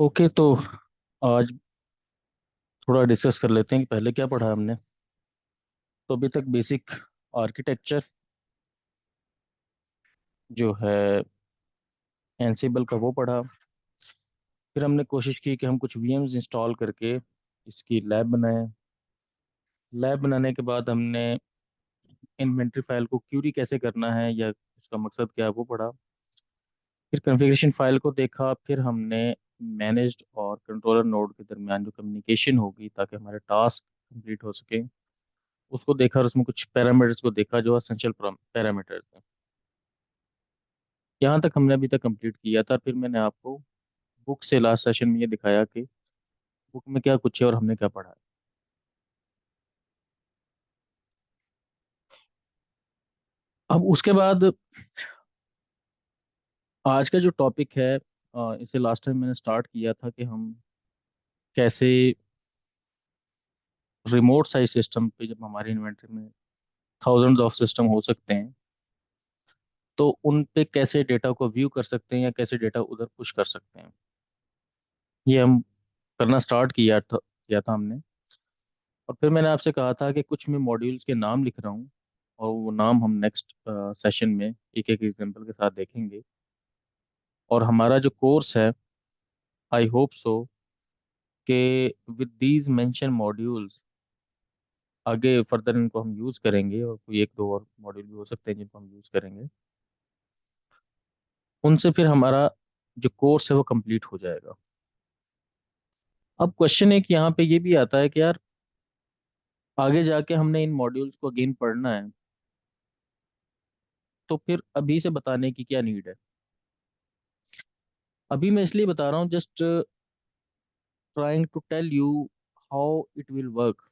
Okay, तो आज थोड़ा डिस्कस कर लेते हैं कि पहले क्या पढ़ा हमने। तो अभी तक बेसिक आर्किटेक्चर जो है एनसिबल का वो पढ़ा। फिर हमने कोशिश की कि हम कुछ वीएम्स इंस्टॉल करके इसकी लैब बनाएं। लैब बनाने के बाद हमने इन्वेंटरी फाइल को क्यूरी कैसे करना है या उसका मकसद क्या है वो पढ़ा। फिर कॉन्फ़िगरेशन फाइल को देखा। फिर हमने मैनेज्ड और कंट्रोलर नोड के दरमियान जो कम्युनिकेशन होगी ताकि हमारे टास्क कंप्लीट हो सके उसको देखा, और उसमें कुछ पैरामीटर्स को देखा जो असेंशियल पैरामीटर्स हैं। यहाँ तक हमने अभी तक कंप्लीट किया था। फिर मैंने आपको बुक से लास्ट सेशन में ये दिखाया कि बुक में क्या कुछ है और हमने क्या पढ़ा है। अब उसके बाद आज का जो टॉपिक है, इसे लास्ट टाइम मैंने स्टार्ट किया था कि हम कैसे रिमोट साइट सिस्टम पे, जब हमारी इन्वेंटरी में थाउजेंड्स ऑफ सिस्टम हो सकते हैं, तो उन पे कैसे डेटा को व्यू कर सकते हैं या कैसे डेटा उधर पुश कर सकते हैं। ये हम करना स्टार्ट किया था हमने। और फिर मैंने आपसे कहा था कि कुछ मैं मॉड्यूल्स के नाम लिख रहा हूँ, और वो नाम हम नेक्स्ट सेशन में एक एक एग्जांपल के साथ देखेंगे। और हमारा जो कोर्स है, आई होप सो कि विद दीज मेंशन मॉड्यूल्स आगे फर्दर इनको हम यूज़ करेंगे, और कोई एक दो और मॉड्यूल भी हो सकते हैं जिनको हम यूज़ करेंगे। उनसे फिर हमारा जो कोर्स है वो कंप्लीट हो जाएगा। अब क्वेश्चन एक यहाँ पे ये भी आता है कि यार, आगे जाके हमने इन मॉड्यूल्स को अगेन पढ़ना है, तो फिर अभी से बताने की क्या नीड है। अभी मैं इसलिए बता रहा हूँ, just trying to tell you how it will work.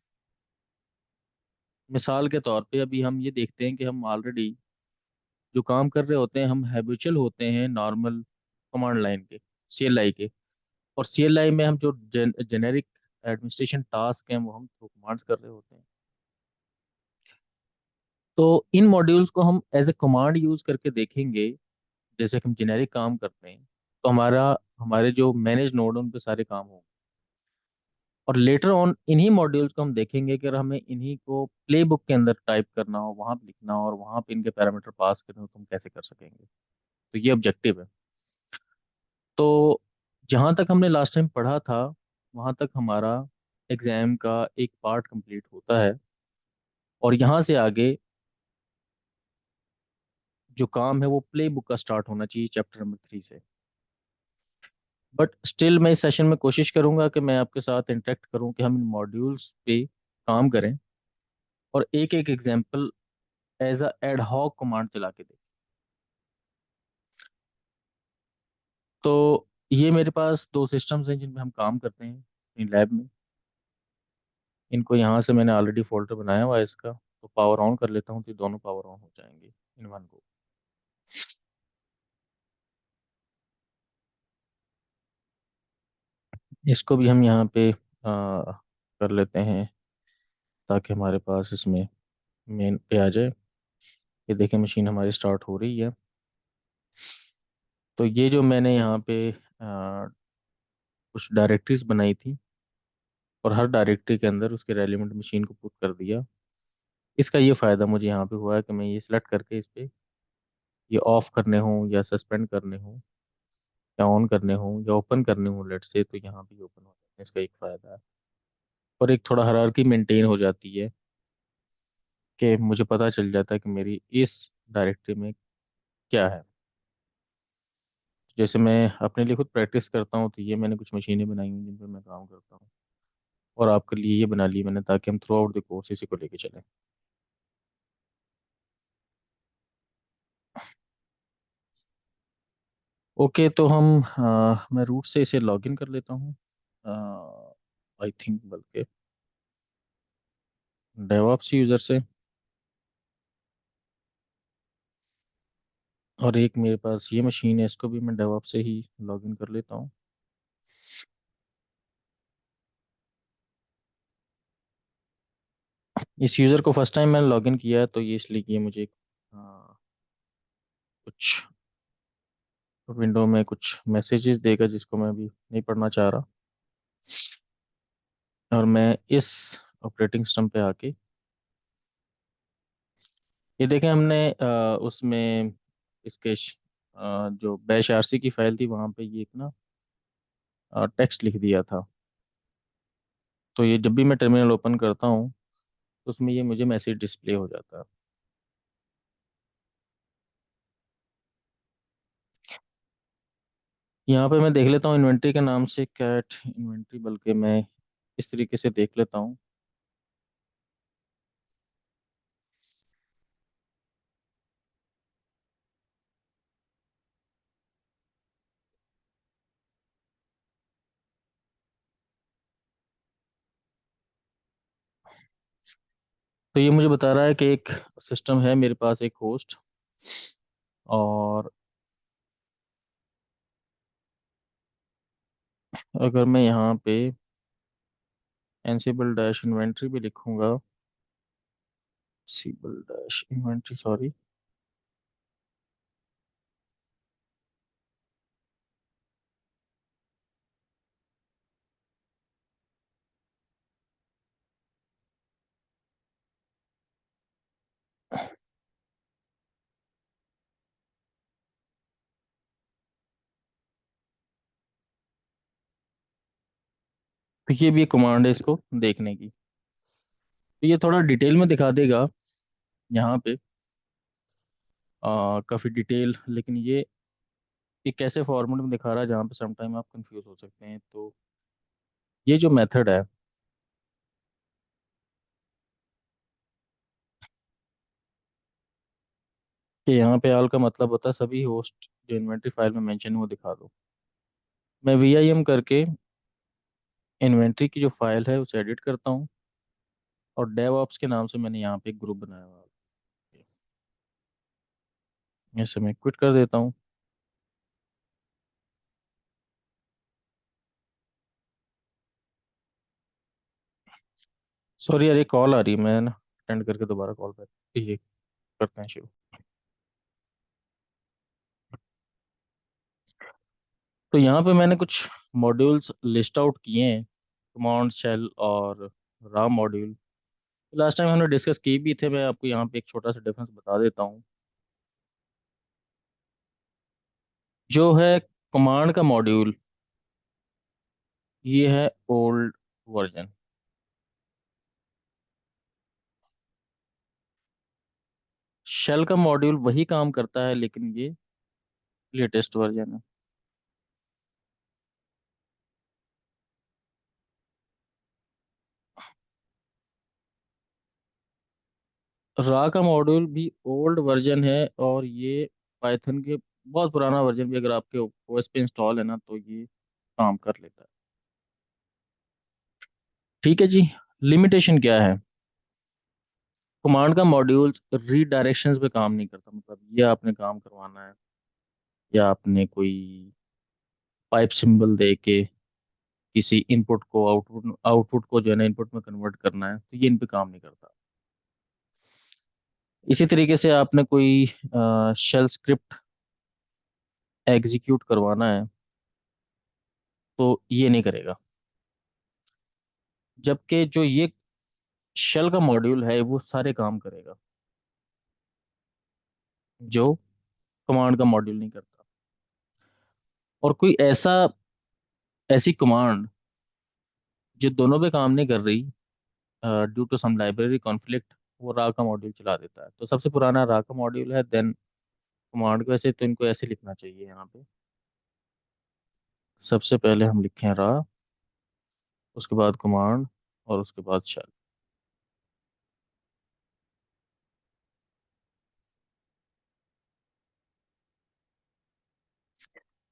मिसाल के तौर पे अभी हम ये देखते हैं कि हम ऑलरेडी जो काम कर रहे होते हैं, हम हैबिचुअल होते हैं नॉर्मल कमांड लाइन के, सीएलआई के। और सीएलआई में हम जो जेनेरिक एडमिनिस्ट्रेशन टास्क हैं वो हम थ्रू कमांड्स कर रहे होते हैं। तो इन मॉड्यूल्स को हम एज ए कमांड यूज करके देखेंगे। जैसे कि हम जेनेरिक काम करते हैं, तो हमारे जो मैनेज नोड उन पे सारे काम होंगे। और लेटर ऑन इन्हीं मॉड्यूल्स को हम देखेंगे कि अगर हमें इन्हीं को प्ले बुक के अंदर टाइप करना हो, वहां पे लिखना हो और वहां पे इनके पैरामीटर पास करने हो, तो हम कैसे कर सकेंगे। तो ये ऑब्जेक्टिव है। तो जहाँ तक हमने लास्ट टाइम पढ़ा था, वहाँ तक हमारा एग्जाम का एक पार्ट कंप्लीट होता है। और यहाँ से आगे जो काम है वो प्ले बुक का स्टार्ट होना चाहिए, चैप्टर नंबर 3 से। बट स्टिल मैं इस सेशन में कोशिश करूंगा कि मैं आपके साथ इंटरेक्ट करूं कि हम इन मॉड्यूल्स पे काम करें, और एक एक example as a ad hoc command चला के दें। तो ये मेरे पास दो सिस्टम्स हैं जिनमें हम काम करते हैं अपनी लैब में। इनको यहाँ से मैंने ऑलरेडी फोल्डर बनाया हुआ है इसका, तो पावर ऑन कर लेता हूँ तो ये दोनों पावर ऑन हो जाएंगे इन वन गो। इसको भी हम यहाँ पे कर लेते हैं ताकि हमारे पास इसमें मेन पे आ जाए। ये देखें, मशीन हमारी स्टार्ट हो रही है। तो ये जो मैंने यहाँ पे कुछ डायरेक्टरीज बनाई थी, और हर डायरेक्टरी के अंदर उसके रेलिवेंट मशीन को पुट कर दिया। इसका ये फ़ायदा मुझे यहाँ पे हुआ है कि मैं ये सिलेक्ट करके इस पे ये ऑफ करने हों या सस्पेंड करने हों या ऑन करने हों या ओपन करने हों लेट से, तो यहाँ भी ओपन हो जाते हैं। इसका एक फ़ायदा है। और एक थोड़ा हायरार्की मेंटेन हो जाती है कि मुझे पता चल जाता है कि मेरी इस डायरेक्टरी में क्या है। जैसे मैं अपने लिए खुद प्रैक्टिस करता हूँ, तो ये मैंने कुछ मशीनें बनाई हुई जिन पर मैं काम करता हूँ, और आपके लिए ये बना ली मैंने ताकि हम थ्रू आउट द कोर्स इसी को लेके चलें। ओके, तो मैं रूट से इसे लॉगिन कर लेता हूँ, आई थिंक बल्कि डेवऑप्स यूज़र से। और एक मेरे पास ये मशीन है, इसको भी मैं डेवऑप्स से ही लॉगिन कर लेता हूँ। इस यूज़र को फर्स्ट टाइम मैंने लॉगिन किया है, तो ये इसलिए कि ये मुझे कुछ विंडो में कुछ मैसेजेस देगा जिसको मैं अभी नहीं पढ़ना चाह रहा। और मैं इस ऑपरेटिंग सिस्टम पे आके ये देखें हमने उसमें इसके जो बैश आरसी की फाइल थी वहाँ पे ये एक ना टेक्स्ट लिख दिया था। तो ये जब भी मैं टर्मिनल ओपन करता हूँ तो उसमें ये मुझे मैसेज डिस्प्ले हो जाता है। यहाँ पे मैं देख लेता हूँ इन्वेंट्री के नाम से कैट इन्वेंट्री, बल्कि मैं इस तरीके से देख लेता हूँ। तो ये मुझे बता रहा है कि एक सिस्टम है मेरे पास, एक होस्ट। और अगर मैं यहाँ पे एनसीबल डैश इन्वेंट्री भी लिखूंगा, सीबल डैश इन्वेंट्री सॉरी, तो ये भी एक कमांड है इसको देखने की। तो ये थोड़ा डिटेल में दिखा देगा यहाँ पे, काफ़ी डिटेल, लेकिन ये कैसे फॉर्मेट में दिखा रहा है जहाँ पे समटाइम आप कंफ्यूज हो सकते हैं। तो ये जो मेथड है, कि यहाँ पे आल का मतलब होता है सभी होस्ट जो इन्वेंट्री फाइल में मेंशन है वो दिखा दो। मैं वी आई एम करके इन्वेंट्री की जो फाइल है उसे एडिट करता हूँ, और डेव ऑप्स के नाम से मैंने यहाँ पे एक ग्रुप बनाया हुआ है। इसे मैं क्विट कर देता हूँ। सॉरी यार, ये कॉल आ रही है, मैं ना अटेंड करके दोबारा कॉल बैक ये करते हैं शुरू। तो यहाँ पे मैंने कुछ मॉड्यूल्स लिस्ट आउट किए हैं, कमांड शेल और राम मॉड्यूल। लास्ट टाइम हमने डिस्कस की भी थे, मैं आपको यहाँ पे एक छोटा सा डिफरेंस बता देता हूँ। जो है कमांड का मॉड्यूल, ये है ओल्ड वर्जन। शेल का मॉड्यूल वही काम करता है, लेकिन ये लेटेस्ट वर्जन है। रा का मॉड्यूल भी ओल्ड वर्जन है, और ये पाइथन के बहुत पुराना वर्जन भी अगर आपके ओएस पे इंस्टॉल है ना तो ये काम कर लेता है। ठीक है जी। लिमिटेशन क्या है? कमांड का मॉड्यूल रीडायरेक्शंस पे काम नहीं करता। मतलब ये आपने काम करवाना है, या आपने कोई पाइप सिंबल दे के किसी इनपुट को आउटपुट आउटपुट को जो है ना इनपुट में कन्वर्ट करना है, तो ये इन पे काम नहीं करता। इसी तरीके से आपने कोई शेल स्क्रिप्ट एग्जीक्यूट करवाना है तो ये नहीं करेगा। जबकि जो ये शेल का मॉड्यूल है वो सारे काम करेगा जो कमांड का मॉड्यूल नहीं करता। और कोई ऐसी कमांड जो दोनों पे काम नहीं कर रही, due to some library conflict, वो रा का मॉड्यूल चला देता है। तो सबसे पुराना रा का मॉड्यूल है, देन कमांड को। वैसे तो इनको ऐसे लिखना चाहिए यहाँ पे, सबसे पहले हम लिखें रा, उसके बाद कमांड, और उसके बाद शेल।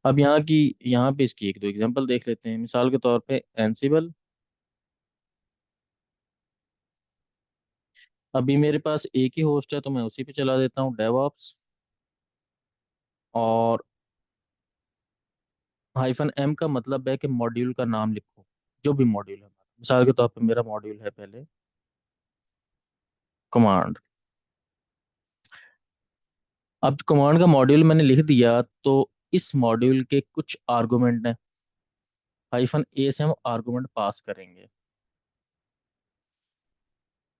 अब यहाँ पे इसकी एक दो एग्जांपल देख लेते हैं। मिसाल के तौर पे एनसिबल। अभी मेरे पास एक ही होस्ट है तो मैं उसी पे चला देता हूँ डेवऑप्स। और हाइफन एम का मतलब है कि मॉड्यूल का नाम लिखो, जो भी मॉड्यूल है। मिसाल के तौर पे मेरा मॉड्यूल है पहले कमांड। अब कमांड का मॉड्यूल मैंने लिख दिया, तो इस मॉड्यूल के कुछ आर्गुमेंट हैं, -a से हम आर्गुमेंट पास करेंगे।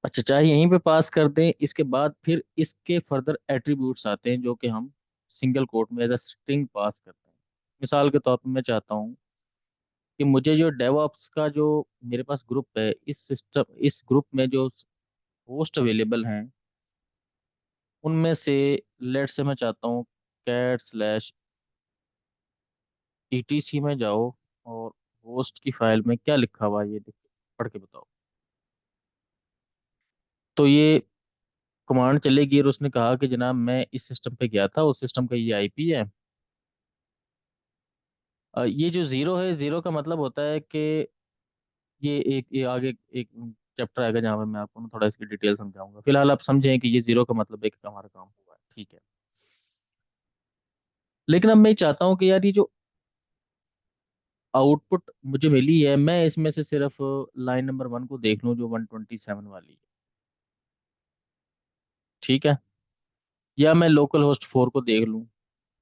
अच्छा, चाहे यहीं पे पास कर दें, इसके बाद फिर इसके फर्दर एट्रीब्यूट्स आते हैं जो कि हम सिंगल कोट में एज अ स्ट्रिंग पास करते हैं। मिसाल के तौर पर मैं चाहता हूँ कि मुझे जो डेवऑप्स का जो मेरे पास ग्रुप है, इस ग्रुप में जो होस्ट अवेलेबल हैं उनमें से, लेट से मैं चाहता हूँ cat/etc में जाओ और होस्ट की फाइल में क्या लिखा हुआ है ये देख, पढ़ के बताओ। तो ये कमांड चलेगी और उसने कहा कि जनाब मैं इस सिस्टम पे गया था, उस सिस्टम का ये आईपी है। ये जो जीरो है, जीरो का मतलब होता है कि ये आगे एक चैप्टर आएगा जहाँ पे मैं आपको ना थोड़ा इसकी डिटेल समझाऊंगा। फिलहाल आप समझें कि ये जीरो का मतलब है कि हमारा काम हुआ है, ठीक है। लेकिन अब मैं चाहता हूँ कि यार ये जो आउटपुट मुझे मिली है, मैं इसमें से सिर्फ लाइन नंबर 1 को देख लूँ जो 127 वाली है, ठीक है, या मैं लोकल होस्ट 4 को देख लूँ।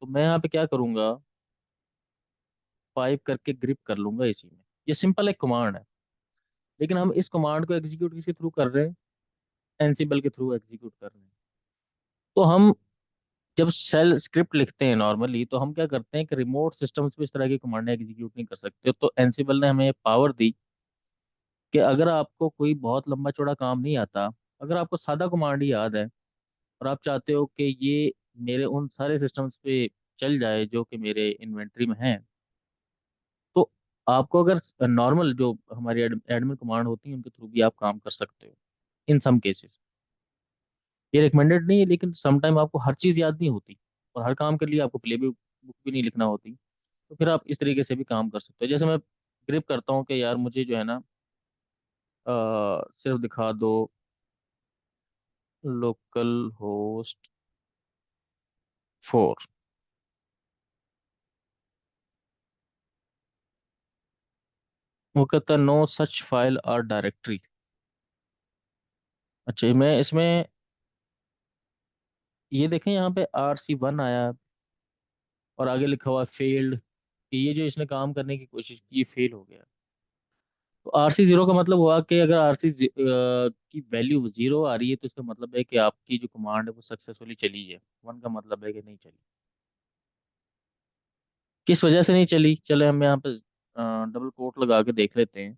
तो मैं यहाँ पे क्या करूँगा, 5 करके ग्रिप कर लूंगा इसी में। ये सिंपल एक कमांड है, लेकिन हम इस कमांड को एग्जीक्यूट किसके थ्रू कर रहे हैं, एनसिबल के थ्रू एग्जीक्यूट कर रहे हैं। तो हम जब सेल स्क्रिप्ट लिखते हैं नॉर्मली, तो हम क्या करते हैं कि रिमोट सिस्टम्स पे इस तरह की कमांडें एग्जीक्यूट नहीं कर सकते। तो एनसिबल ने हमें पावर दी कि अगर आपको कोई बहुत लंबा चौड़ा काम नहीं आता, अगर आपको सादा कमांड ही याद है और आप चाहते हो कि ये मेरे उन सारे सिस्टम्स पे चल जाए जो कि मेरे इन्वेंट्री में हैं, तो आपको अगर नॉर्मल जो हमारी एडमिन कमांड होती है उनके थ्रू भी आप काम कर सकते हो इन सम केसेस। ये रिकमेंडेड नहीं है, लेकिन सम टाइम आपको हर चीज़ याद नहीं होती और हर काम के लिए आपको प्ले बुक भी नहीं लिखना होती। तो फिर आप इस तरीके से भी काम कर सकते हो। जैसे मैं ग्रिप करता हूँ कि यार मुझे जो है ना सिर्फ दिखा दो लोकल होस्ट 4। वो कहता है नो सच फाइल और डायरेक्टरी। अच्छा, मैं इसमें ये देखें यहाँ पे RC1 आया और आगे लिखा हुआ फेल्ड, कि ये जो इसने काम करने की कोशिश की ये फेल हो गया। तो RC0 का मतलब हुआ कि अगर RC की वैल्यू 0 आ रही है तो इसका मतलब है कि आपकी जो कमांड है वो सक्सेसफुली चली है। 1 का मतलब है कि नहीं चली। किस वजह से नहीं चली, चले हम यहाँ पे डबल कोट लगा के देख लेते हैं।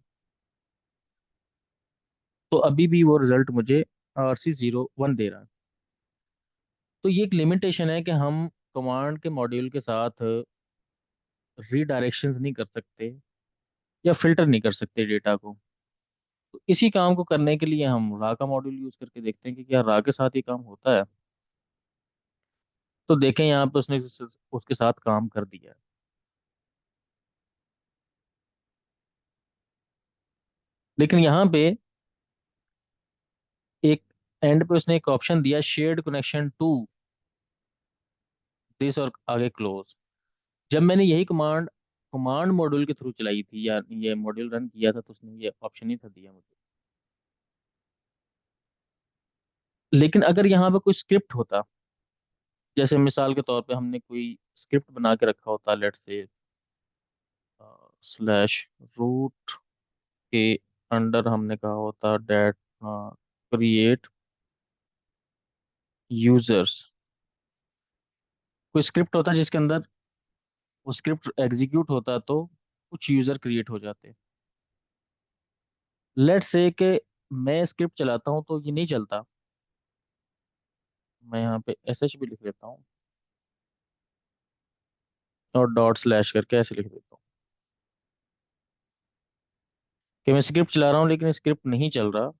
तो अभी भी वो रिजल्ट मुझे RC01 दे रहा है। तो ये एक लिमिटेशन है कि हम कमांड के मॉड्यूल के साथ रीडायरेक्शंस नहीं कर सकते या फिल्टर नहीं कर सकते डेटा को। तो इसी काम को करने के लिए हम रा का मॉड्यूल यूज करके देखते हैं कि क्या रा के साथ ये काम होता है। तो देखें यहाँ पे उसने उसके साथ काम कर दिया है। लेकिन यहाँ पे एक एंड पे उसने एक ऑप्शन दिया, शेयर्ड कनेक्शन टू दिस, और आगे क्लोज। जब मैंने यही कमांड कमांड मॉड्यूल के थ्रू चलाई थी या ये मॉड्यूल रन किया था, तो उसने ये ऑप्शन ही था दिया मुझे। लेकिन अगर यहाँ पे कोई स्क्रिप्ट होता, जैसे मिसाल के तौर पे हमने कोई स्क्रिप्ट बना के रखा होता, लेट से /रूट के अंडर हमने कहा होता डेट क्रिएट यूजर्स, कोई स्क्रिप्ट होता जिसके अंदर वो स्क्रिप्ट एग्जीक्यूट होता तो कुछ यूजर क्रिएट हो जाते। लेट्स से कि मैं स्क्रिप्ट चलाता हूँ तो ये नहीं चलता। मैं यहाँ पे SH भी लिख लेता हूँ और डॉट / करके ऐसे लिख देता हूँ कि मैं स्क्रिप्ट चला रहा हूँ लेकिन स्क्रिप्ट नहीं चल रहा।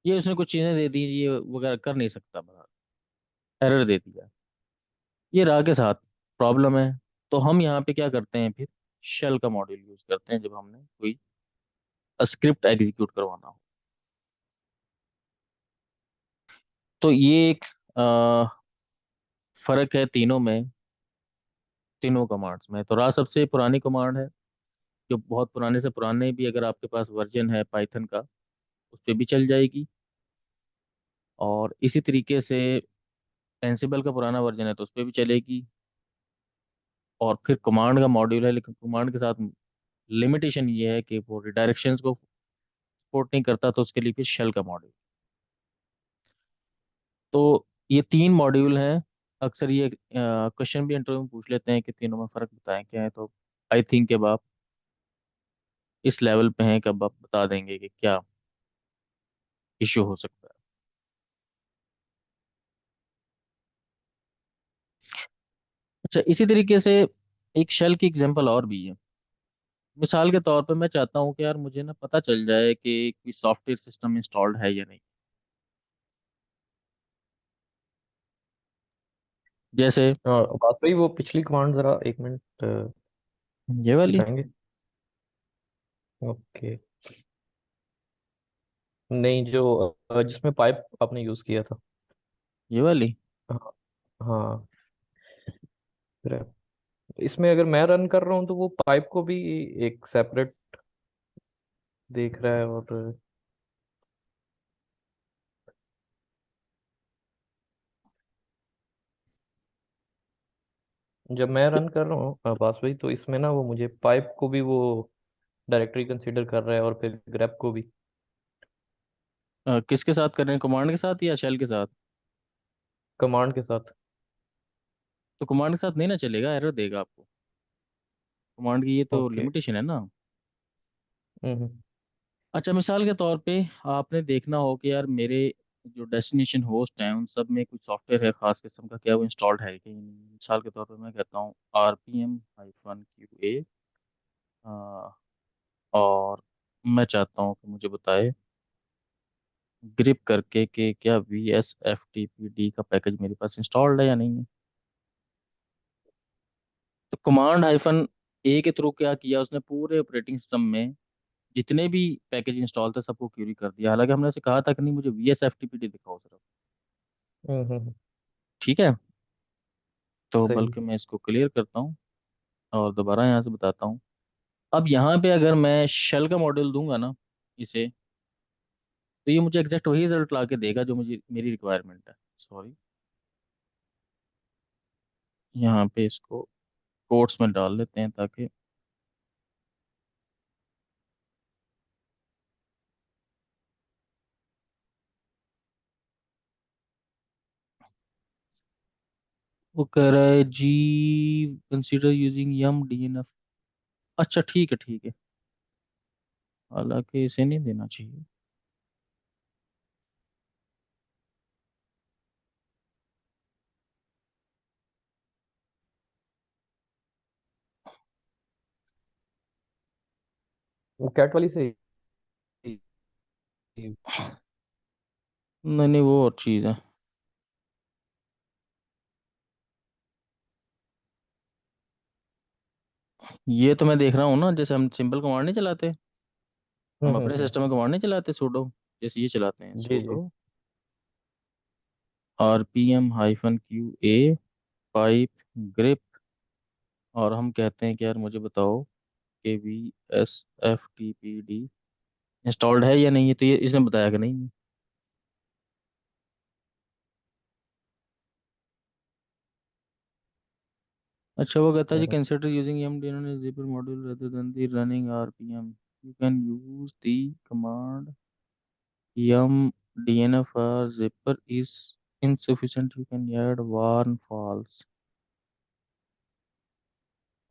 ये उसने कुछ चीज़ें दे दी, ये वगैरह कर नहीं सकता, बड़ा एरर दे दिया। ये रहा के साथ प्रॉब्लम है। तो हम यहाँ पे क्या करते हैं फिर, शेल का मॉड्यूल यूज करते हैं जब हमने कोई स्क्रिप्ट एग्जीक्यूट करवाना हो। तो ये एक फर्क है तीनों में, तीनों कमांड्स में। तो रा सबसे पुरानी कमांड है, जो बहुत पुराने से पुराने भी अगर आपके पास वर्जन है पाइथन का, उस पर भी चल जाएगी। और इसी तरीके से एंसिबल का पुराना वर्जन है तो उस पर भी चलेगी। और फिर कमांड का मॉड्यूल है, लेकिन कमांड के साथ लिमिटेशन ये है कि वो रिडायरेक्शंस को सपोर्ट नहीं करता, तो उसके लिए फिर शेल का मॉड्यूल। तो ये तीन मॉड्यूल हैं। अक्सर ये क्वेश्चन भी इंटरव्यू में पूछ लेते हैं कि तीनों में फ़र्क बताएं क्या है। तो आई थिंक अब आप इस लेवल पे हैं कि अब आप बता देंगे कि क्या इशू हो सकता है। अच्छा, इसी तरीके से एक शेल की एग्जांपल और भी है। मिसाल के तौर पे मैं चाहता हूँ कि यार मुझे ना पता चल जाए कि कोई सॉफ्टवेयर सिस्टम इंस्टॉल्ड है या नहीं। जैसे हाँ बात भाई, वो पिछली कमांड जरा एक मिनट ये वाली, दिखाएंगे? ओके। नहीं, जो जिसमें पाइप आपने यूज किया था। ये वाली। हाँ। हाँ, फिर इसमें अगर मैं रन कर रहा हूँ तो वो पाइप को भी एक सेपरेट देख रहा है। और जब मैं रन कर रहा हूँ पास भाई, तो इसमें ना वो मुझे पाइप को भी वो डायरेक्टरी कंसीडर कर रहा है, और फिर ग्रेप को भी। किसके साथ कर रहे हैं, कमांड के साथ या शेल के साथ? कमांड के साथ। तो कमांड के साथ नहीं ना चलेगा, एरर देगा आपको। कमांड की ये तो ओके। लिमिटेशन है ना। हम्म। अच्छा, मिसाल के तौर पे आपने देखना हो कि यार मेरे जो डेस्टिनेशन होस्ट हैं उन सब में कुछ सॉफ्टवेयर है खास किस्म का, क्या वो इंस्टॉल्ड है कि नहीं। मिसाल के तौर पे मैं कहता हूँ RPM-QA, और मैं चाहता हूँ कि मुझे बताए ग्रिप करके कि क्या VSFTPD का पैकेज मेरे पास इंस्टॉल्ड है या नहीं है। तो कमांड-A के थ्रू क्या किया उसने, पूरे ऑपरेटिंग सिस्टम में जितने भी पैकेज इंस्टॉल थे सबको क्यूरी कर दिया। हालांकि हमने उसे कहा था कि नहीं मुझे VSFTPD दिखाओ सिर्फ। हम्म। ठीक है। तो सही। बल्कि मैं इसको क्लियर करता हूँ और दोबारा यहाँ से बताता हूँ। अब यहाँ पे अगर मैं शेल का मॉडल दूंगा ना इसे, तो ये मुझे एग्जैक्ट वही रिजल्ट ला के देगा जो मुझे मेरी रिक्वायरमेंट है। सॉरी, यहाँ पे इसको कोट्स में डाल लेते हैं ताकि वो कह रहा है जी कंसीडर यूजिंग यम DNF। अच्छा ठीक है, ठीक है। हालांकि इसे नहीं देना चाहिए। वो कैट वाली सही। नहीं नहीं, वो और चीज़ है। ये तो मैं देख रहा हूँ ना, जैसे हम सिंपल कमांड नहीं चलाते, हम अपने हम्म। सिस्टम में कमांड नहीं चलाते सूडो, जैसे ये चलाते हैं जी जी। Sudo RPM-QA pipe grep. और हम कहते हैं कि यार मुझे बताओ कि VSFTPD इंस्टॉल्ड है या नहीं है। तो ये इसने बताया कि नहीं। अच्छा, वो कहता है जी हम्म। Consider using MDN on a zipper module rather than the running RPM, you can use the command yum DNF or zipper is insufficient, you can add warn false।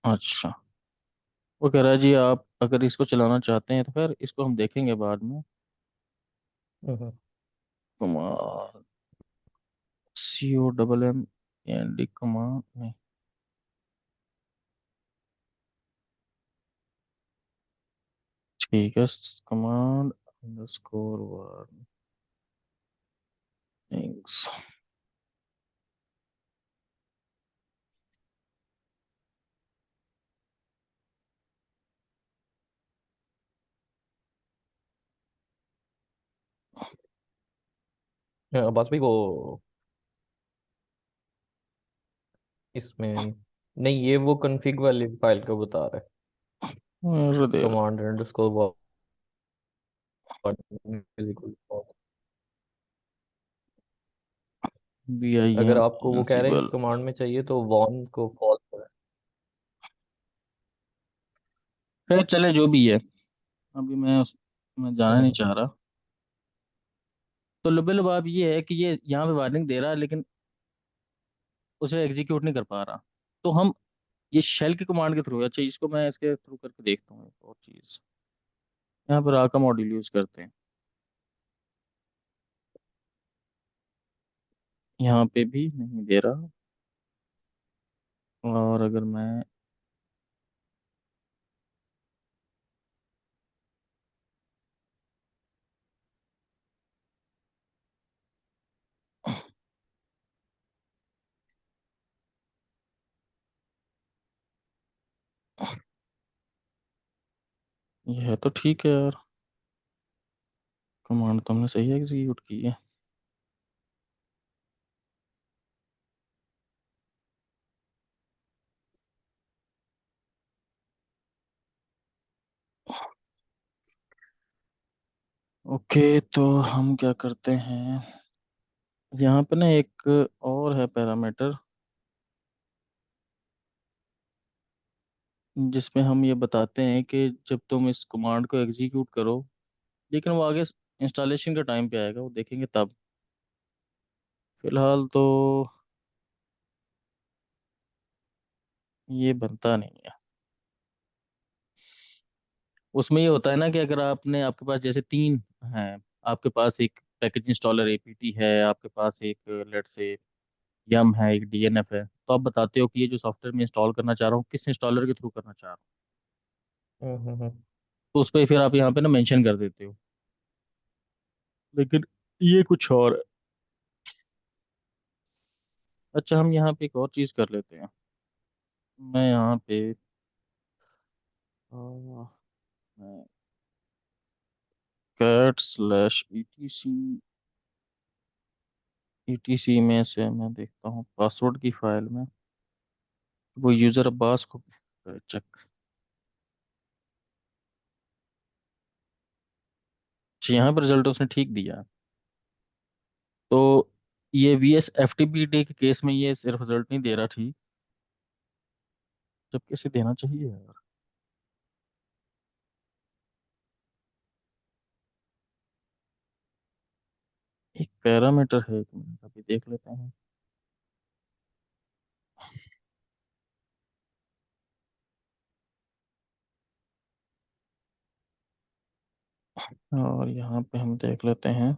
अच्छा, वो कह रहा है जी आप अगर इसको चलाना चाहते हैं तो फिर इसको हम देखेंगे बाद में। हम्म। कमांड COMMAND कमांड में, ठीक है, कमांड अंडरस्कोर वार्निंग्स। बस भाई, वो इसमें नहीं, ये वो कॉन्फ़िग वाली फाइल का बता रहा है। अरे देर। कमांड अंडरस्कोर VIM अगर आपको वो कह रहे हैं इस एलिजिबल। कमांड में चाहिए तो वॉन को फॉल्स है। खैर चले जो भी है, अभी मैं जाना नहीं हम्म, चाह रहा। तो लुबे लुबाब ये है कि ये यहाँ पे वार्निंग दे रहा है, लेकिन उसे एग्जीक्यूट नहीं कर पा रहा। तो हम ये शेल की कमांड के थ्रू, अच्छा इसको मैं इसके थ्रू करके देखता हूँ एक और चीज़। यहाँ पर आका मॉड्यूल यूज़ करते हैं, यहाँ पे भी नहीं दे रहा। और अगर मैं ये है तो ठीक है यार, कमांड तो हमने सही एग्जीक्यूट की है। ओके, तो हम क्या करते हैं, यहाँ पे ना एक और है पैरामीटर, जिसमें हम ये बताते हैं कि जब तुम इस कमांड को एग्जीक्यूट करो, लेकिन वो आगे इंस्टॉलेशन का टाइम पे आएगा, वो देखेंगे तब। फिलहाल तो ये बनता नहीं है। उसमें ये होता है ना कि अगर आपने, आपके पास जैसे तीन हैं, आपके पास एक पैकेज इंस्टॉलर APT है, आपके पास एक लेट से यम है, एक DNF है, तो आप बताते हो कि ये जो सॉफ्टवेयर मैं इंस्टॉल करना चाह रहा हूँ किस इंस्टॉलर के थ्रू करना चाह रहा हूँ। तो उस पर फिर आप यहाँ पे ना मेंशन कर देते हो, लेकिन ये कुछ और है। अच्छा, हम यहाँ पे एक और चीज़ कर लेते हैं। मैं यहाँ पे कैट/etc में से मैं देखता हूँ पासवर्ड की फाइल में, वो यूज़र अब्बास को चेक। अच्छा, यहाँ पर रिजल्ट उसने ठीक दिया है। तो ये VS FTPD के केस में ये सिर्फ रिजल्ट नहीं दे रहा ठीक, जबकि इसे देना चाहिए यार। एक पैरामीटर है, एक मिनट अभी देख लेते हैं। और यहाँ पे हम देख लेते हैं,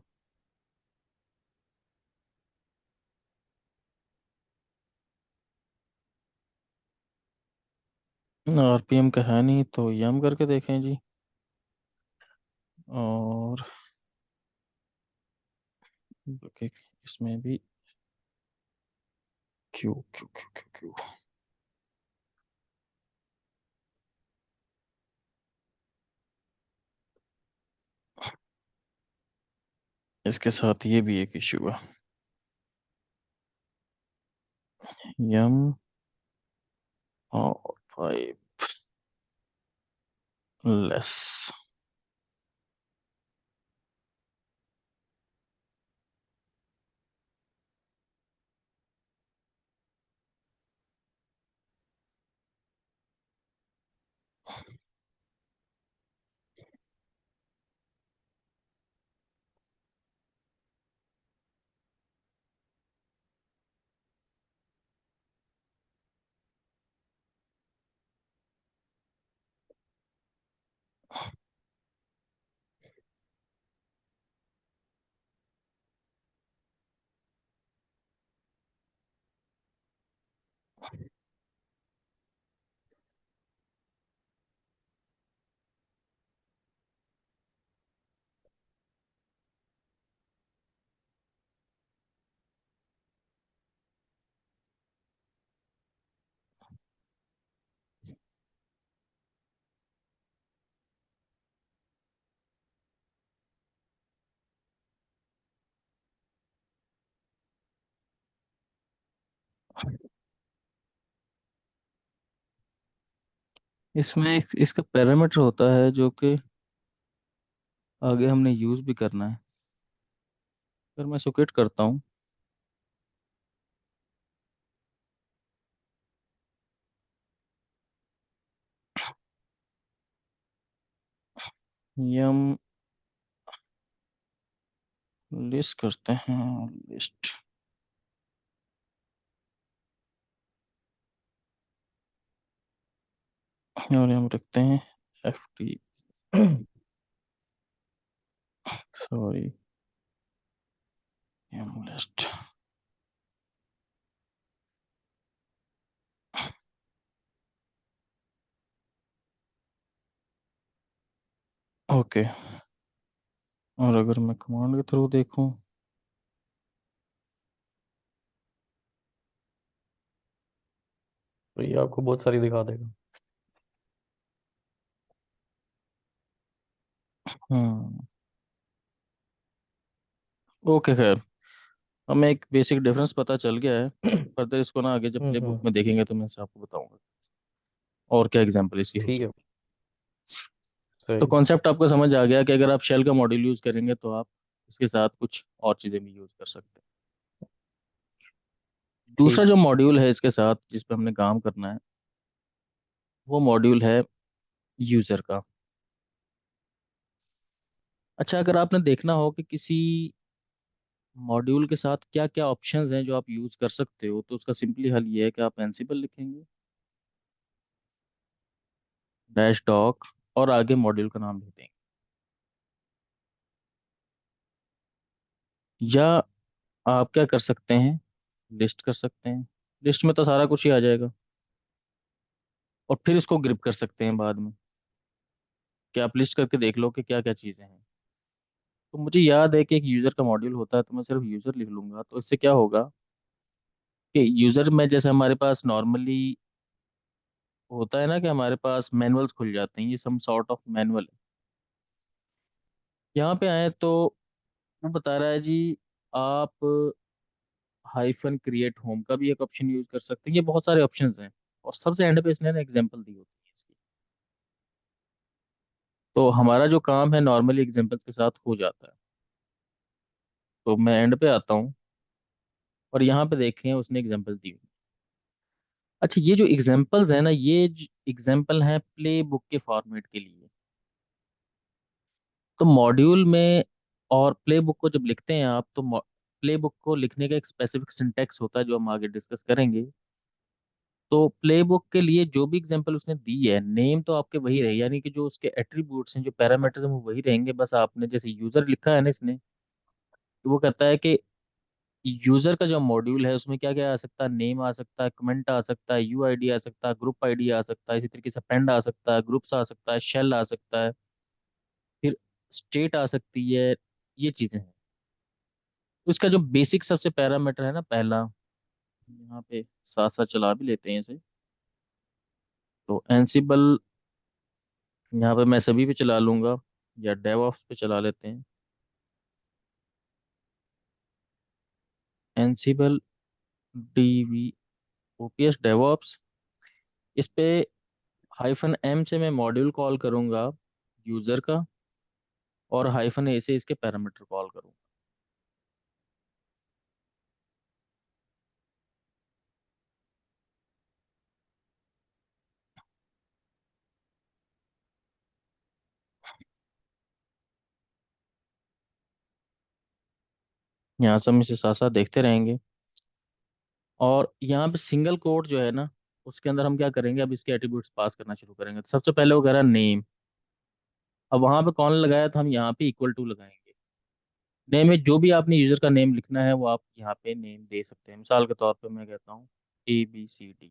RPM का है नहीं तो यम करके देखें जी। और ओके, इसमें भी Q Q Q Q Q, इसके साथ ये भी एक इशू है। यम और 5 लेस। इसमें एक इसका पैरामीटर होता है जो कि आगे हमने यूज़ भी करना है। फिर मैं सुकेट करता हूँ। यम लिस्ट करते हैं, लिस्ट। और हम रखते हैं एफ टी, सॉरी, यम लिस्ट। ओके। और अगर मैं कमांड के थ्रू देखूं, तो ये आपको बहुत सारी दिखा देगा। हम्म, ओके खैर, हमें एक बेसिक डिफरेंस पता चल गया है। फर्दर इसको ना आगे जब प्ले बुक हम्म। में देखेंगे तो मैं इससे आपको बताऊंगा और क्या एग्जांपल इसकी हो ठीक है। सकती है। तो सही। कॉन्सेप्ट आपको समझ आ गया कि अगर आप शेल का मॉड्यूल यूज़ करेंगे तो आप इसके साथ कुछ और चीज़ें भी यूज़ कर सकते हैं। दूसरा ठीक। जो मॉड्यूल है इसके साथ जिस पे हमने काम करना है, वो मॉड्यूल है यूज़र का। अच्छा, अगर आपने देखना हो कि किसी मॉड्यूल के साथ क्या क्या ऑप्शंस हैं जो आप यूज़ कर सकते हो, तो उसका सिंपली हल ये है कि आप एनसिबल लिखेंगे, डैश डॉक, और आगे मॉड्यूल का नाम लिख देंगे। या आप क्या कर सकते हैं, लिस्ट कर सकते हैं। लिस्ट में तो सारा कुछ ही आ जाएगा, और फिर इसको ग्रुप कर सकते हैं बाद में, कि आप लिस्ट करके देख लो कि क्या क्या चीज़ें हैं। तो मुझे याद है कि एक यूज़र का मॉड्यूल होता है, तो मैं सिर्फ यूज़र लिख लूंगा। तो इससे क्या होगा कि यूज़र में जैसे हमारे पास नॉर्मली होता है ना कि हमारे पास मैनुअल्स खुल जाते हैं, ये सम सॉर्ट ऑफ मैनुअल है। यहाँ पे आए तो वो बता रहा है जी, आप हाइफन क्रिएट होम का भी एक ऑप्शन यूज कर सकते हैं। ये बहुत सारे ऑप्शंस हैं, और सबसे एंड पे इसने ना एग्जांपल दी होती है इसकी। तो हमारा जो काम है नॉर्मली एग्जांपल्स के साथ हो जाता है। तो मैं एंड पे आता हूँ, और यहाँ पे देखें उसने एग्जांपल दी हुई। अच्छा, ये जो एग्जांपल्स है ना, ये एग्जांपल हैं प्ले बुक के फॉर्मेट के लिए। तो मॉड्यूल में और प्ले बुक को जब लिखते हैं आप, तो प्ले बुक को लिखने का एक स्पेसिफिक सिंटेक्स होता है जो हम आगे डिस्कस करेंगे। तो प्ले बुक के लिए जो भी एग्जांपल उसने दी है, नेम तो आपके वही रहे, यानी कि जो उसके एट्रीब्यूट्स हैं, जो पैरामीटर्स हैं, वो वही रहेंगे। बस आपने जैसे यूजर लिखा है ना इसने, तो वो कहता है कि यूजर का जो मॉड्यूल है उसमें क्या क्या आ सकता है, नेम आ सकता है, कमेंट आ सकता है, यू आईडी आ सकता है, ग्रुप आईडी आ सकता है, इसी तरीके से पेंड आ सकता है, ग्रुप्स आ सकता है, शेल आ सकता है, फिर स्टेट आ सकती है। ये चीजें हैं। तो इसका जो बेसिक सबसे पैरामीटर है ना पहला, यहाँ पे साथ साथ चला भी लेते हैं इसे। तो एनसिबल, यहाँ पे मैं सभी पे चला लूंगा, या डेवऑप्स पे चला लेते हैं। एनसिबल डीवी ओपीएस डेवऑप्स, इस पे हाइफन एम से मैं मॉड्यूल कॉल करूंगा यूजर का, और हाइफन ए से इसके पैरामीटर कॉल करूंगा। यहाँ से हम इसे साथ साथ देखते रहेंगे। और यहाँ पे सिंगल कोट जो है ना, उसके अंदर हम क्या करेंगे, अब इसके एट्रीब्यूट्स पास करना शुरू करेंगे। तो सबसे पहले वो कह रहा है नेम। अब वहां पे कौन लगाया, तो हम यहाँ पे इक्वल टू लगाएंगे। नेम में जो भी आपने यूजर का नेम लिखना है वो आप यहाँ पे नेम दे सकते हैं। मिसाल के तौर पे मैं कहता हूँ ABCD,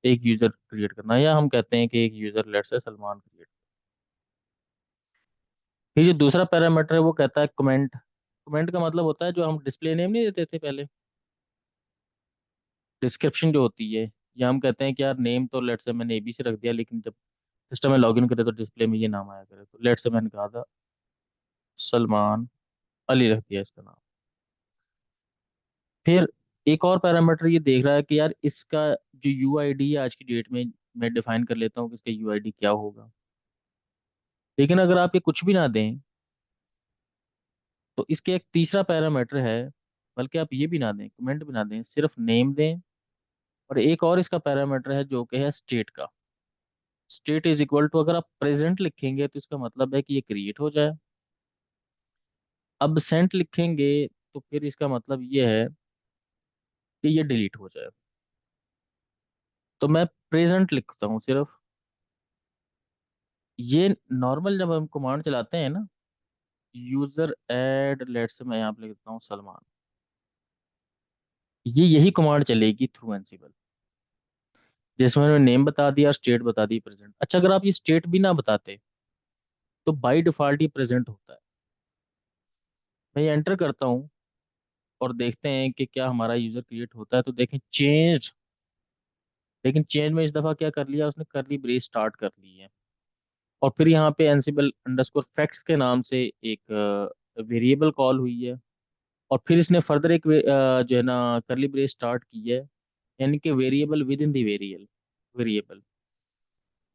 एक यूजर क्रिएट करना है, या हम कहते हैं कि एक यूजर लेट से सलमान क्रिएट। फिर जो दूसरा पैरामीटर है वो कहता है कमेंट। कमेंट का मतलब होता है जो हम डिस्प्ले नेम नहीं देते थे पहले, डिस्क्रिप्शन जो होती है। या हम कहते हैं कि यार नेम तो लेट से मैंने ABC रख दिया, लेकिन जब सिस्टम में लॉगिन करे तो डिस्प्ले में ये नाम आया करे, तो लेट से मैंने कहा था सलमान अली रख दिया इसका नाम। फिर एक और पैरामीटर ये देख रहा है कि यार इसका जो UID है आज की डेट में, मैं डिफाइन कर लेता हूँ कि इसका UID क्या होगा। लेकिन अगर आप ये कुछ भी ना दें, तो इसके एक तीसरा पैरामीटर है, बल्कि आप ये भी ना दें, कमेंट भी ना दें, सिर्फ नेम दें। और एक और इसका पैरामीटर है जो कि है स्टेट का। स्टेट इज इक्वल टू, अगर आप प्रेजेंट लिखेंगे तो इसका मतलब है कि ये क्रिएट हो जाए। अब सेंट लिखेंगे तो फिर इसका मतलब ये है कि ये डिलीट हो जाए। तो मैं प्रेजेंट लिखता हूँ सिर्फ। ये नॉर्मल जब हम कमांड चलाते हैं ना, यूजर ऐड, लेट से मैं यहाँ पे लिख देता हूँ सलमान, ये यही कमांड चलेगी थ्रू एनसीबल, जिसमें उन्होंने नेम बता दिया, स्टेट बता दी, प्रेजेंट। अच्छा, अगर आप ये स्टेट भी ना बताते तो बाय डिफॉल्ट ये प्रेजेंट होता है। मैं ये एंटर करता हूँ और देखते हैं कि क्या हमारा यूजर क्रिएट होता है। तो देखें चेंज, लेकिन चेंज में इस दफा क्या कर लिया उसने, करली ब्रेस स्टार्ट कर ली है। और फिर यहाँ पे एनसिबल अंडरस्कोर फैक्ट्स के नाम से एक वेरिएबल कॉल हुई है। और फिर इसने फर्दर जो है ना करली ब्रेस स्टार्ट की है, यानी कि variable with in the variable.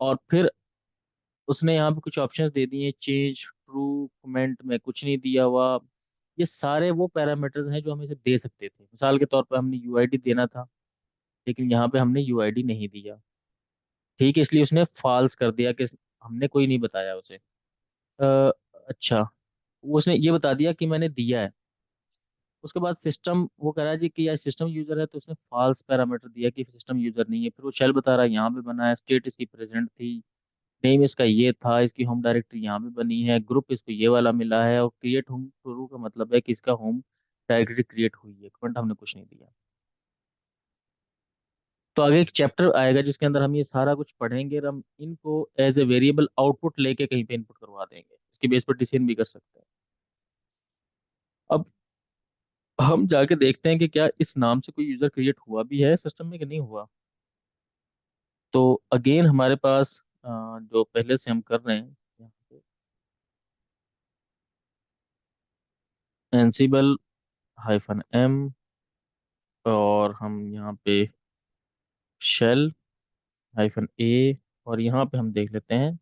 और फिर उसने यहाँ पे कुछ ऑप्शंस दे दिए, चेंज, ट्रू, कमेंट में कुछ नहीं दिया हुआ। ये सारे वो पैरामीटर्स हैं जो हम इसे दे सकते थे। मिसाल के तौर पर हमने यूआईडी देना था, लेकिन यहाँ पे हमने यूआईडी नहीं दिया। ठीक है, इसलिए उसने फॉल्स कर दिया कि हमने कोई नहीं बताया उसे। अच्छा, वो उसने ये बता दिया कि मैंने दिया है। उसके बाद सिस्टम वो कह रहा है जी कि यार सिस्टम यूजर है, तो उसने फॉल्स पैरामीटर दिया कि सिस्टम यूजर नहीं है। फिर वो शेल बता रहा है यहाँ पे बना है, स्टेट इसकी प्रेजेंट थी, नेम इसका ये था, इसकी होम डायरेक्टरी यहाँ पे बनी है, ग्रुप इसको ये वाला मिला है, और क्रिएट होम शुरू का मतलब है कि इसका होम डायरेक्टरी क्रिएट हुई है, कमेंट हमने कुछ नहीं दिया। तो आगे एक चैप्टर आएगा जिसके अंदर हम ये सारा कुछ पढ़ेंगे, और हम इनको एज ए वेरिएबल आउटपुट लेके कहीं पे इनपुट करवा देंगे, इसके बेस पर डिसीजन भी कर सकते हैं। अब हम जाके देखते हैं कि क्या इस नाम से कोई यूजर क्रिएट हुआ भी है सिस्टम में कि नहीं हुआ। तो अगेन हमारे पास जो पहले से हम कर रहे हैं, यहाँ पे एनसिबल -m, और हम यहाँ पे शेल -a, और यहाँ पे हम देख लेते हैं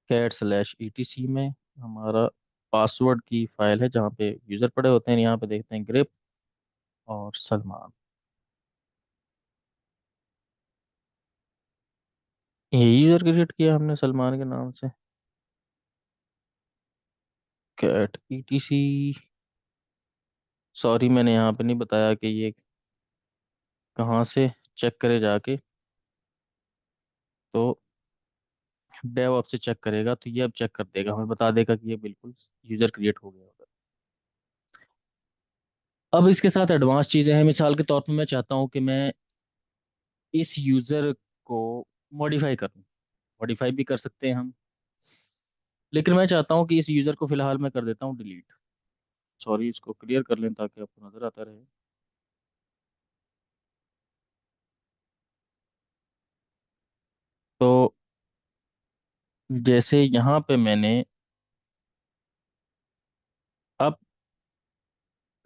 cat/etc में हमारा पासवर्ड की फाइल है जहाँ पे यूज़र पड़े होते हैं। यहाँ पे देखते हैं ग्रिप और सलमान, यही यूज़र क्रिएट किया हमने सलमान के नाम से। cat/etc, सॉरी मैंने यहाँ पे नहीं बताया कि ये कहाँ से चेक करे जाके। तो डेव आपसे चेक करेगा, तो ये अब चेक कर देगा, हमें बता देगा कि ये बिल्कुल यूज़र क्रिएट हो गया होगा। अब इसके साथ एडवांस चीज़ें हैं। मिसाल के तौर पर मैं चाहता हूँ कि मैं इस यूज़र को मॉडिफाई करूँ, मॉडिफाई भी कर सकते हैं हम, लेकिन मैं चाहता हूँ कि इस यूज़र को फिलहाल मैं कर देता हूँ डिलीट। सॉरी, इसको क्लियर कर लें ताकि आपको नज़र आता रहे। तो जैसे यहाँ पे मैंने अब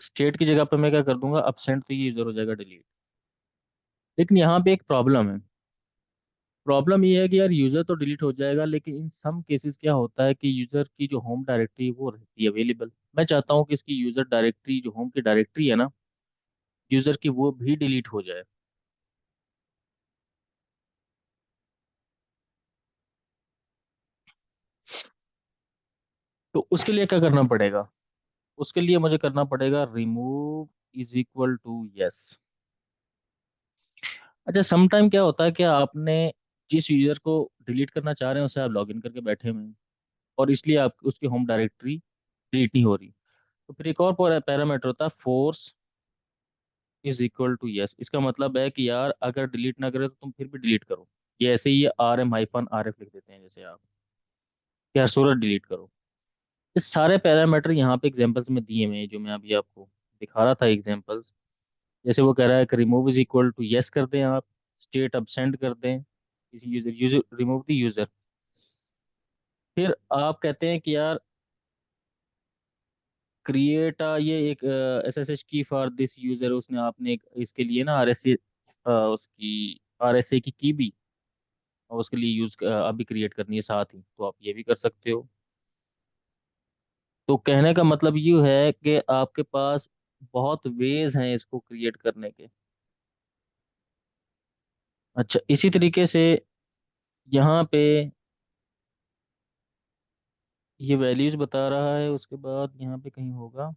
स्टेट की जगह पे मैं क्या कर दूंगा, absent, तो ये यूज़र हो जाएगा डिलीट। लेकिन यहाँ पे एक प्रॉब्लम है। प्रॉब्लम ये है कि यार यूज़र तो डिलीट हो जाएगा, लेकिन इन सम केसेस क्या होता है कि यूज़र की जो होम डायरेक्टरी वो रहती है अवेलेबल। मैं चाहता हूँ कि इसकी यूज़र डायरेक्टरी, जो होम की डायरेक्टरी है ना यूज़र की, वो भी डिलीट हो जाए। तो उसके लिए क्या करना पड़ेगा, उसके लिए मुझे करना पड़ेगा remove is equal to yes. अच्छा, समटाइम क्या होता है कि आपने जिस यूजर को डिलीट करना चाह रहे हैं उसे आप लॉगिन करके बैठे हुए हैं, और इसलिए आप उसकी होम डायरेक्टरी डिलीट नहीं हो रही। तो फिर एक और पैरामीटर होता है force is equal to yes. इसका मतलब है कि यार अगर डिलीट ना करे तो तुम फिर भी डिलीट करो। ये ऐसे ही RM-RF लिख देते हैं, जैसे आप कि हर सूरत डिलीट करो। ये सारे पैरामीटर यहाँ पे एग्जांपल्स में दिए हुए हैं, जो मैं अभी आपको दिखा रहा था एग्जांपल्स। जैसे वो कह रहा है कि remove is equal to yes कर दें आप, स्टेट absent कर दें, किसी user user remove the user. फिर आप कहते हैं कि यार क्रिएट ये एक SSH की फॉर दिस यूजर, उसने आपने एक इसके लिए ना RSA, उसकी RSA की भी और उसके लिए यूज अभी क्रिएट करनी है साथ ही, तो आप ये भी कर सकते हो। तो कहने का मतलब ये है कि आपके पास बहुत वेज हैं इसको क्रिएट करने के। अच्छा, इसी तरीके से यहाँ पे ये वैल्यूज बता रहा है, उसके बाद यहाँ पे कहीं होगा,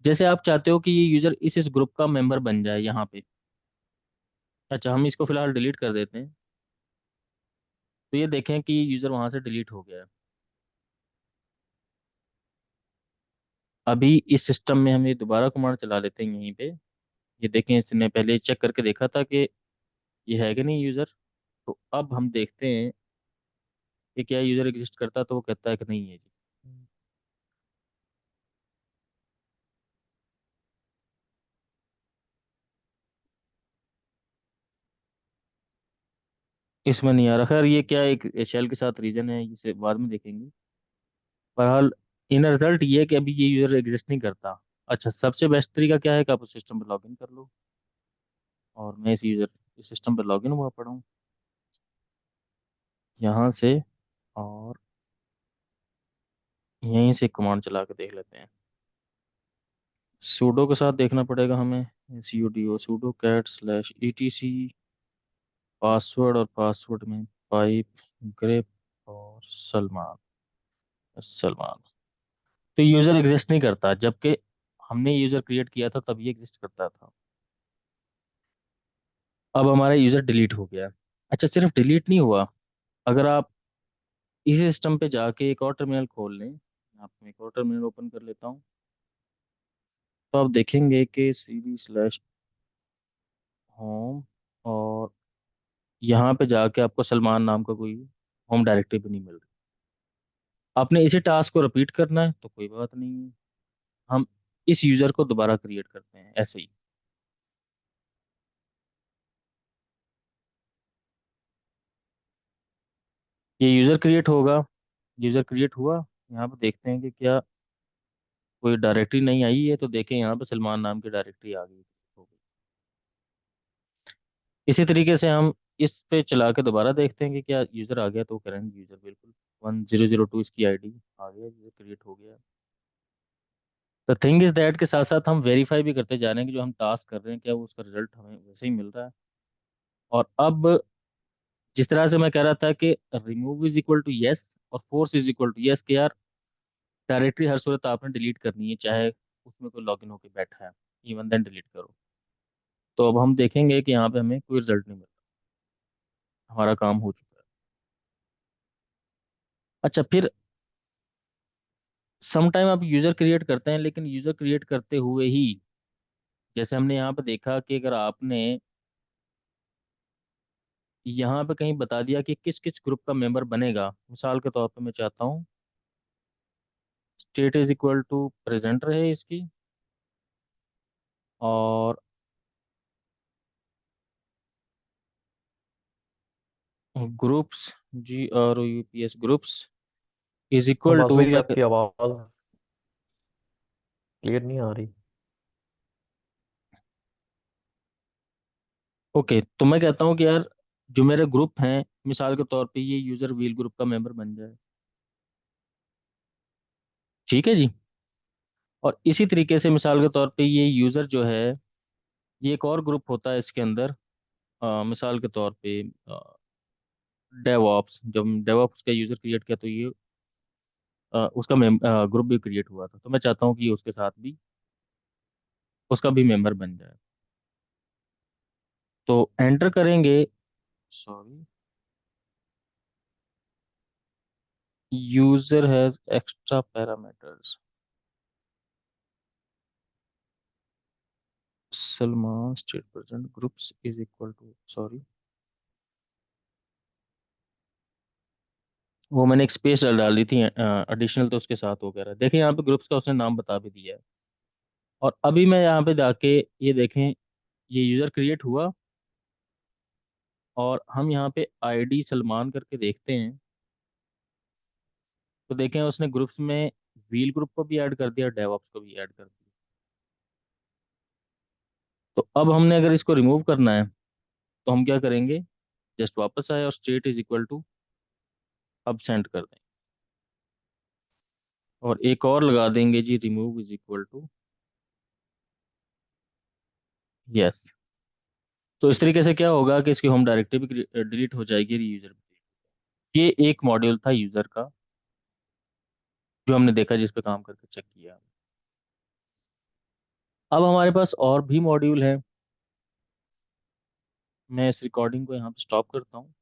जैसे आप चाहते हो कि ये यूजर इस ग्रुप का मेंबर बन जाए यहाँ पे। अच्छा, हम इसको फिलहाल डिलीट कर देते हैं। तो ये देखें कि यूजर वहां से डिलीट हो गया है। अभी इस सिस्टम में हम ये दोबारा कमांड चला लेते हैं यहीं पे। ये देखें, इसने पहले चेक करके देखा था कि ये है कि नहीं यूजर। तो अब हम देखते हैं कि क्या यूजर एग्जिस्ट करता है, तो वो कहता है कि नहीं है जी। इसमें नहीं आ रहा। खैर, ये क्या एक शेल के साथ रीजन है, इसे बाद में देखेंगे। बहरहाल, इन रिजल्ट ये है कि अभी ये यूजर एग्जिस्ट नहीं करता। अच्छा, सबसे बेस्ट तरीका क्या है कि आप उस सिस्टम पर लॉगिन कर लो। और मैं इस सिस्टम पर लॉगिन हुआ पड़ा हूँ यहाँ से। और यहीं से कमांड चला के देख लेते हैं। सूडो के साथ देखना पड़ेगा हमें। sudo sudo cat/etc पासवर्ड, और पासवर्ड में पाइप ग्रेप और सलमान। सलमान। तो यूजर एग्जिस्ट नहीं करता, जबकि हमने यूजर क्रिएट किया था तब ये एग्जिस्ट करता था। अब हमारा यूजर डिलीट हो गया। अच्छा, सिर्फ डिलीट नहीं हुआ। अगर आप इस सिस्टम पे जाके एक और टर्मिनल खोल लें, मैं आपको एक और टर्मिनल ओपन कर लेता हूँ, तो आप देखेंगे कि cd/home, और यहाँ पे जाके आपको सलमान नाम का कोई होम डायरेक्टरी भी नहीं मिल रही। आपने इसी टास्क को रिपीट करना है तो कोई बात नहीं है, हम इस यूजर को दोबारा क्रिएट करते हैं ऐसे ही। ये यूजर क्रिएट होगा। यूजर क्रिएट हुआ। यहाँ पे देखते हैं कि क्या कोई डायरेक्टरी नहीं आई है, तो देखें यहाँ पे सलमान नाम की डायरेक्टरी आ गई हो गई। इसी तरीके से हम इस पे चला के दोबारा देखते हैं कि क्या यूजर आ गया, तो करेंट यूजर बिल्कुल 1002 इसकी आईडी आ गया, यूजर क्रिएट हो गया। द थिंग इज दैट के साथ साथ हम वेरीफाई भी करते जा रहे हैं कि जो हम टास्क कर रहे हैं क्या वो उसका रिजल्ट हमें वैसे ही मिल रहा है। और अब जिस तरह से मैं कह रहा था कि remove is equal to yes और force is equal to yes, कि यार डायरेक्टरी हर सूरत आपने डिलीट करनी है, चाहे उसमें कोई लॉगिन होकर बैठा है, इवन देन डिलीट करो। तो अब हम देखेंगे कि यहाँ पे हमें कोई रिजल्ट नहीं मिलता, हमारा काम हो चुका है। अच्छा, फिर सम टाइम आप यूजर क्रिएट करते हैं, लेकिन यूजर क्रिएट करते हुए ही जैसे हमने यहाँ पे देखा कि अगर आपने यहाँ पे कहीं बता दिया कि किस किस ग्रुप का मेंबर बनेगा, मिसाल के तौर पे मैं चाहता हूँ state is equal to present रहे इसकी, और groups GROUPS groups is equal Nawaz to भाई मैं। आपकी आवाज क्लियर नहीं आ रही। ओके, तो मैं कहता हूँ कि यार जो मेरे ग्रुप हैं, मिसाल के तौर पे ये यूजर व्हील ग्रुप का मेंबर बन जाए। ठीक है जी। और इसी तरीके से मिसाल के तौर पे ये यूजर जो है, ये एक और ग्रुप होता है इसके अंदर। मिसाल के तौर पे डेवऑप्स, जब डेवऑप्स का यूजर क्रिएट किया तो ये उसका ग्रुप भी क्रिएट हुआ था, तो मैं चाहता हूँ कि ये उसके साथ भी उसका भी मेंबर बन जाए। तो एंटर करेंगे। Sorry, user has extra parameters. Salman state present groups is equal to, sorry, वो मैंने एक स्पेस डाल दी थी एडिशनल, तो उसके साथ हो गया रहा। देखिए यहाँ पे ग्रुप्स का उसने नाम बता भी दिया है। और अभी मैं यहाँ पे जाके ये देखें, ये यूजर क्रिएट हुआ, और हम यहाँ पे आईडी सलमान करके देखते हैं, तो देखें उसने ग्रुप्स में व्हील ग्रुप को भी ऐड कर दिया, डेवऑप्स को भी ऐड कर दिया। तो अब हमने अगर इसको रिमूव करना है तो हम क्या करेंगे, जस्ट वापस आए और स्टेट इज इक्वल टू अब सेंड कर दें, और एक और लगा देंगे जी, remove is equal to yes. तो इस तरीके से क्या होगा कि इसकी होम डायरेक्टरी भी डिलीट हो जाएगी, यूजर। ये एक मॉड्यूल था यूजर का, जो हमने देखा, जिस पे काम करके चेक किया। अब हमारे पास और भी मॉड्यूल है। मैं इस रिकॉर्डिंग को यहाँ पे स्टॉप करता हूँ।